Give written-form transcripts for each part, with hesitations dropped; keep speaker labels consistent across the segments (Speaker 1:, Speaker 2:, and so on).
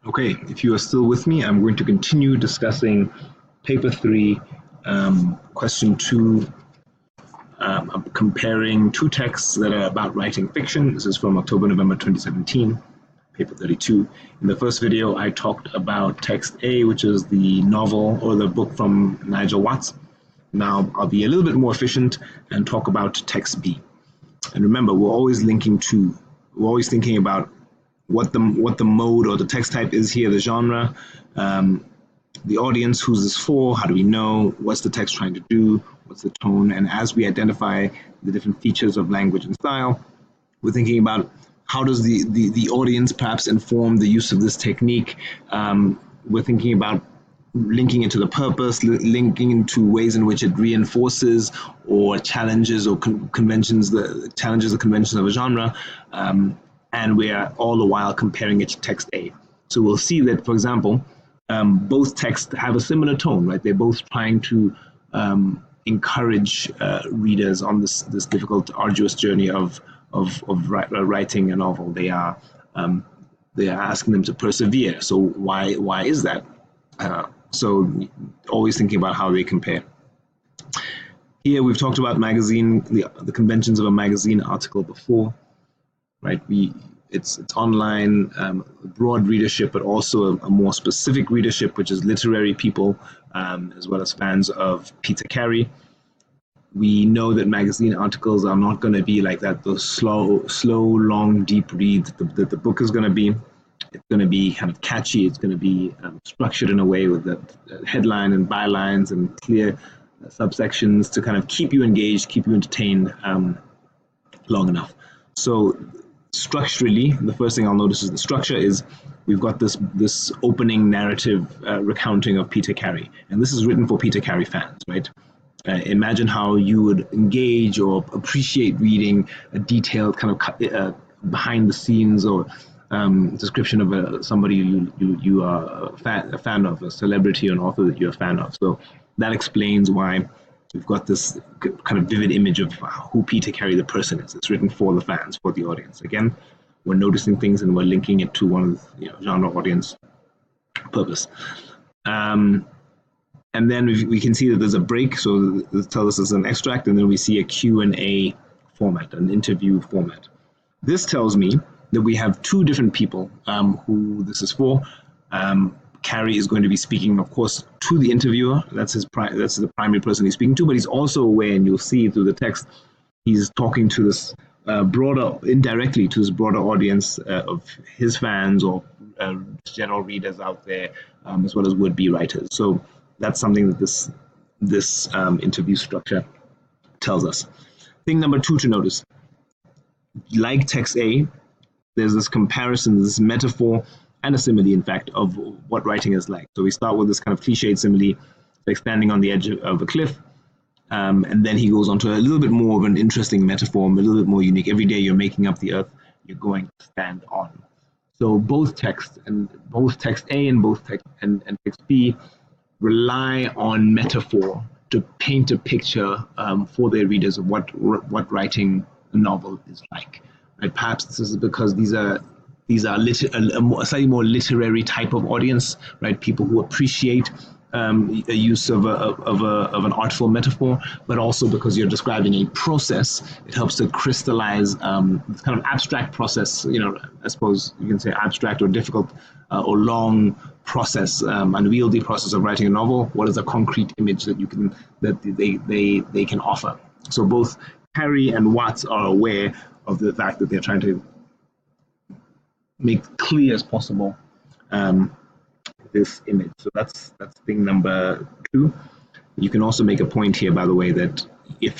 Speaker 1: Okay, if you are still with me, I'm going to continue discussing paper 3, question 2, comparing two texts that are about writing fiction. This is from October-November 2017, paper 32. In the first video, I talked about text A, which is the novel or the book from Nigel Watts. Now, I'll be a little bit more efficient and talk about text B. And remember, we're always thinking about what the mode or the text type is here, the genre, the audience, who's this for, how do we know, what's the text trying to do, what's the tone, and as we identify the different features of language and style, we're thinking about how does the audience perhaps inform the use of this technique. We're thinking about linking it to the purpose, linking into ways in which it reinforces or challenges or conventions, challenges the conventions of a genre, and we are all the while comparing it to text A. So we'll see that, for example, both texts have a similar tone, right? They're both trying to encourage readers on this difficult, arduous journey of writing a novel. They are asking them to persevere. So why is that? So always thinking about how they compare. Here we've talked about magazine, the conventions of a magazine article before, right? It's online, broad readership, but also a more specific readership, which is literary people, as well as fans of Peter Carey. We know that magazine articles are not going to be like that, those slow, long, deep reads that the book is going to be. It's going to be kind of catchy. It's going to be structured in a way with the headline and bylines and clear subsections to kind of keep you engaged, keep you entertained long enough. So structurally, the first thing I'll notice is the structure is we've got this opening narrative recounting of Peter Carey. And this is written for Peter Carey fans, right? Imagine how you would engage or appreciate reading a detailed kind of behind the scenes or description of somebody you are a fan of, a celebrity or an author that you're a fan of. So that explains why we've got this kind of vivid image of who Peter Carey the person is. It's written for the fans, for the audience. Again, we're noticing things and we're linking it to one of the genre audience purpose. And then we can see that there's a break. So it tells us there's an extract, and then we see a Q&A format, an interview format. This tells me that we have two different people who this is for. Carey is going to be speaking, of course, to the interviewer. That's the primary person he's speaking to, but he's also aware, and you'll see through the text, he's talking to this indirectly to this broader audience of his fans or general readers out there, as well as would-be writers. So that's something that this interview structure tells us. Thing number 2 to notice, like text A, there's this comparison, this metaphor, and a simile, in fact, of what writing is like. So we start with this kind of cliched simile, like standing on the edge of a cliff, and then he goes on to a little bit more of an interesting metaphor, a little bit more unique. Every day you're making up the earth, you're going to stand on. So both texts, and both text A and both text and text B, rely on metaphor to paint a picture for their readers of what writing a novel is like. Right? Perhaps this is because these are a slightly more literary type of audience, right? People who appreciate a use of an artful metaphor, but also because you're describing a process, it helps to crystallize this kind of abstract process. I suppose you can say abstract or difficult or long process, unwieldy process of writing a novel. What is a concrete image that they can offer? So both Carey and Watts are aware of the fact that they're trying to make clear as possible this image. So that's thing number 2. You can also make a point here, by the way, that if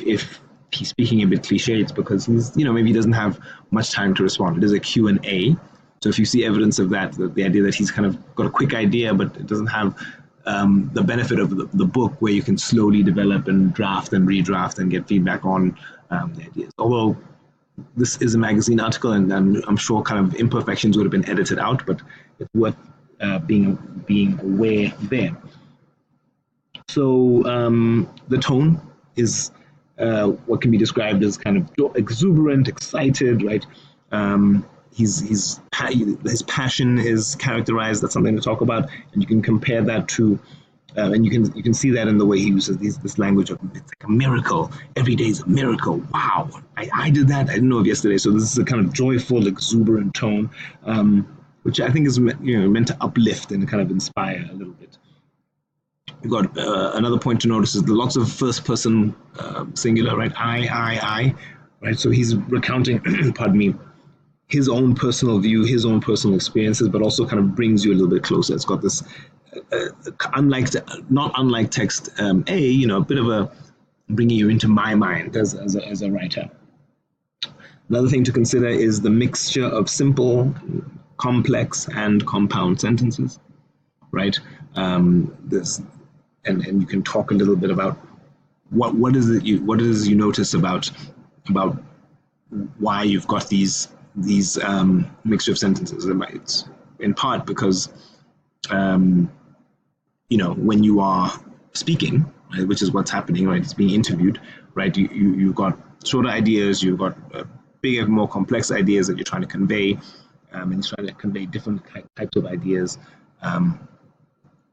Speaker 1: he's speaking a bit cliche, it's because he's maybe he doesn't have much time to respond. It is a Q&A. So if you see evidence of that, the idea that he's kind of got a quick idea, but it doesn't have the benefit of the book where you can slowly develop and draft and redraft and get feedback on the ideas. Although this is a magazine article, and I'm sure kind of imperfections would have been edited out, but it's worth being aware there. So the tone is what can be described as kind of exuberant, excited, right? his passion is characterized. That's something to talk about, and you can compare that to. And you can see that in the way he uses this language of it's like a miracle. Every day is a miracle. Wow, I did that. I didn't know of yesterday. So this is a kind of joyful, exuberant tone, which I think is meant to uplift and kind of inspire a little bit. We've got another point to notice is the lots of first person singular, right? I, right? So he's recounting, pardon me, his own personal view, his own personal experiences, but also kind of brings you a little bit closer. It's got this, not unlike text A, a bit of a bringing you into my mind as a writer. Another thing to consider is the mixture of simple, complex, and compound sentences, right? This, and you can talk a little bit about what is it you notice about why you've got these mixture of sentences. It's in part because when you are speaking, right, which is what's happening, right? It's being interviewed, right? You've got shorter ideas, you've got bigger, more complex ideas that you're trying to convey, and you're trying to convey different types of ideas.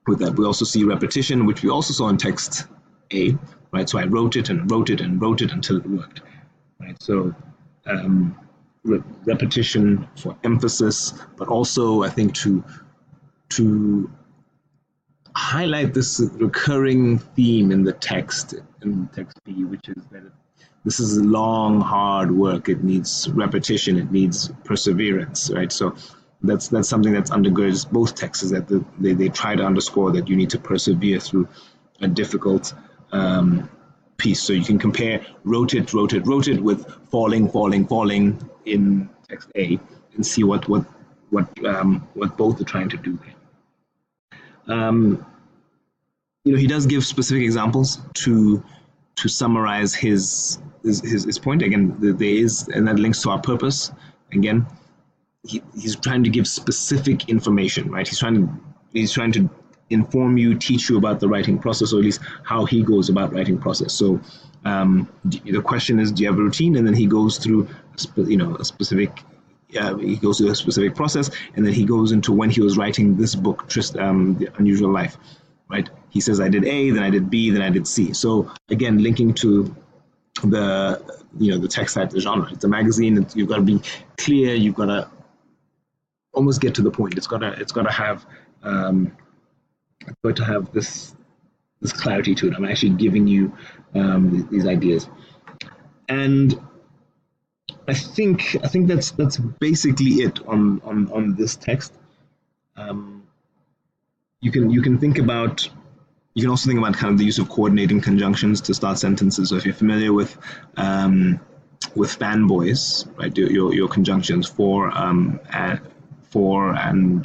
Speaker 1: With that, we also see repetition, which we also saw in text A, right? So I wrote it and wrote it and wrote it until it worked, right? So repetition for emphasis, but also I think to highlight this recurring theme in text B, which is that this is long, hard work. It needs repetition. It needs perseverance, right? So that's something that's undergirds both texts, is that they try to underscore that you need to persevere through a difficult piece. So you can compare wrote it with falling in text A and see what both are trying to do there. He does give specific examples to summarize his point. Again, there is, and that links to our purpose. Again, he's trying to give specific information, right? He's trying to inform you, teach you about the writing process, or at least how he goes about writing process. So the question is, do you have a routine? And then he goes through a specific. He goes through a specific process, and then he goes into when he was writing this book, The Unusual Life, right? He says, I did A, then I did B, then I did C. So again, linking to the text type, the genre. It's a magazine. You've got to be clear. You've got to almost get to the point. It's got to have this clarity to it. I'm actually giving you these ideas, and I think that's basically it on this text. You can also think about kind of the use of coordinating conjunctions to start sentences. So if you're familiar with fanboys, right, your conjunctions for and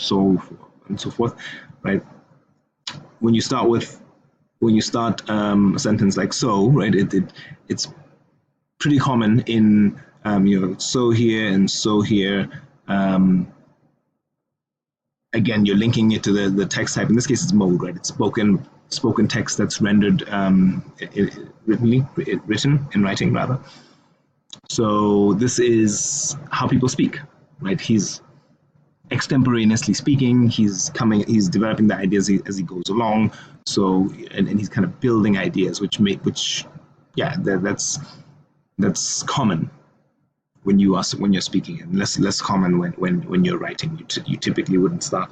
Speaker 1: so forth, right? When you start a sentence like so, right, it's pretty common in so here and so here. Again, you're linking it to the text type. In this case, it's mode, right? It's spoken text that's rendered written in writing rather. So this is how people speak, right? He's extemporaneously speaking. He's developing the ideas as he goes along. So and he's kind of building ideas, that's common when you're speaking, and less common when you're writing. You typically wouldn't start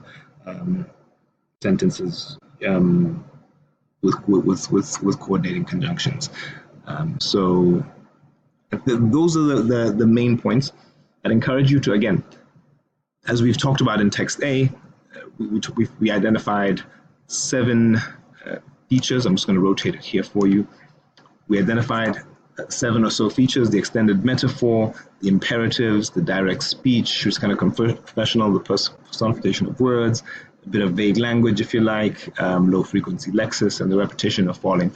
Speaker 1: sentences with coordinating conjunctions. So those are the main points. I'd encourage you to, again, as we've talked about in text A, we identified 7 features. I'm just going to rotate it here for you. We identified 7 or so features: the extended metaphor, the imperatives, the direct speech, which is kind of confessional, the personification of words, a bit of vague language, if you like, low frequency lexis, and the repetition of falling.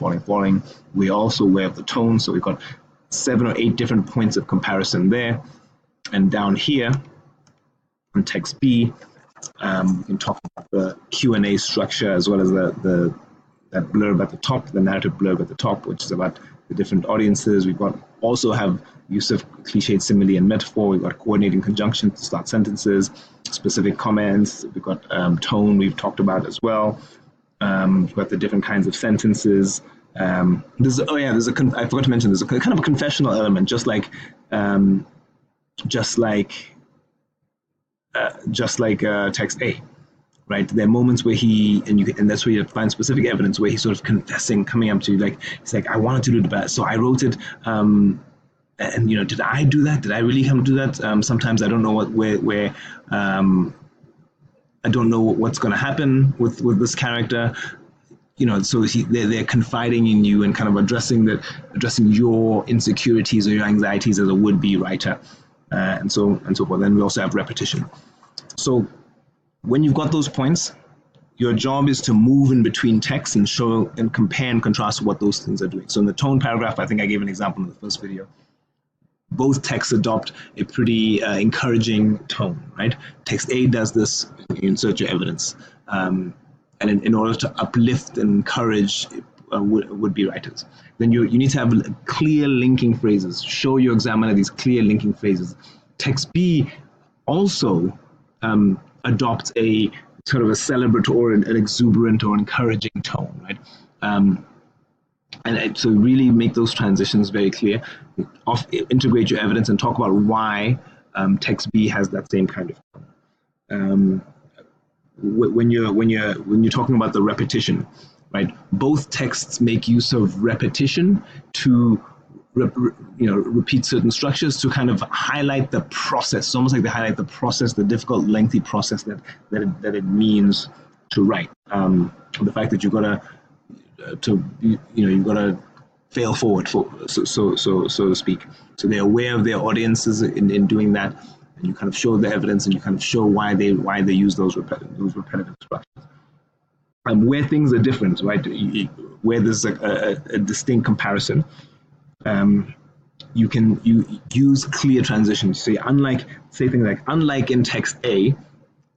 Speaker 1: We're also aware of the tone, so we've got 7 or 8 different points of comparison there. And down here on text B, we can talk about the Q&A structure, as well as that blurb at the top, the narrative blurb at the top, which is about the different audiences. We've got also have use of cliched simile and metaphor. We've got coordinating conjunctions to start sentences, specific comments. We've got tone we've talked about as well. We've got the different kinds of sentences. I forgot to mention, there's a kind of a confessional element, just like text A, right? There are moments where and that's where you find specific evidence where he's sort of confessing, coming up to you, like he's like, I wanted to do the best, so I wrote it. And did I do that? Did I really come to do that? Sometimes I don't know where I don't know what's going to happen with this character. So they're confiding in you and kind of addressing your insecurities or your anxieties as a would-be writer, and so forth. Then we also have repetition. So when you've got those points, your job is to move in between texts and show and compare and contrast what those things are doing. So in the tone paragraph, I think I gave an example in the first video. Both texts adopt a pretty encouraging tone, right? Text A does this, insert your evidence. And in order to uplift and encourage would-be writers. Then you need to have clear linking phrases. Show your examiner these clear linking phrases. Text B also adopts a sort of a celebratory, an exuberant or encouraging tone, right? And so really make those transitions very clear. Integrate your evidence and talk about why text B has that same kind of tone. When you're talking about the repetition, right? Both texts make use of repetition to repeat certain structures to kind of highlight the process. It's almost like they highlight the process, the difficult, lengthy process that it means to write. The fact that you've got to fail forward, so to speak. So they're aware of their audiences in doing that, and you kind of show the evidence and you kind of show why they use those repetitive structures. Where things are different, right? Where there's a distinct comparison, you use clear transitions. So say things like, unlike in text A,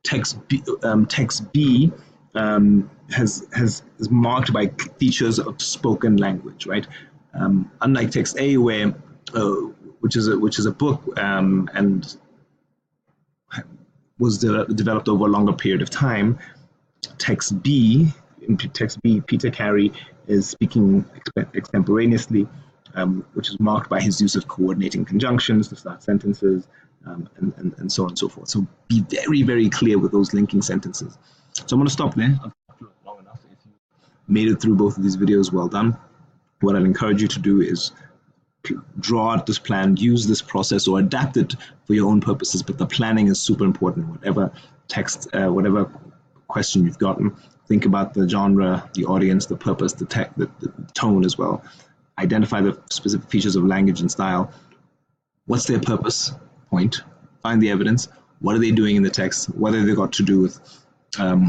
Speaker 1: text B is marked by features of spoken language, right? Unlike text A, where which is a book and was developed over a longer period of time. Text B, Peter Carey is speaking extemporaneously, which is marked by his use of coordinating conjunctions to start sentences, and so on and so forth. So be very, very clear with those linking sentences. So I'm going to stop there. I've talked long enough. If you made it through both of these videos, well done. What I'd encourage you to do is draw out this plan, use this process, or adapt it for your own purposes. But the planning is super important. Whatever text, whatever question you've gotten, think about the genre, the audience, the purpose, the tone as well. Identify the specific features of language and style. What's their purpose point? Find the evidence. What are they doing in the text? What have they got to do with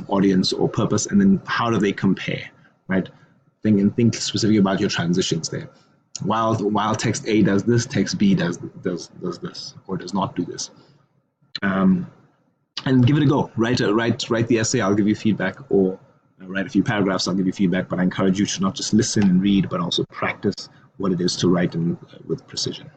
Speaker 1: audience or purpose? And then how do they compare, right? Think specifically about your transitions there. While text A does this, text B does this, or does not do this. And give it a go. Write the essay, I'll give you feedback, or write a few paragraphs, I'll give you feedback, but I encourage you to not just listen and read, but also practice what it is to write with precision.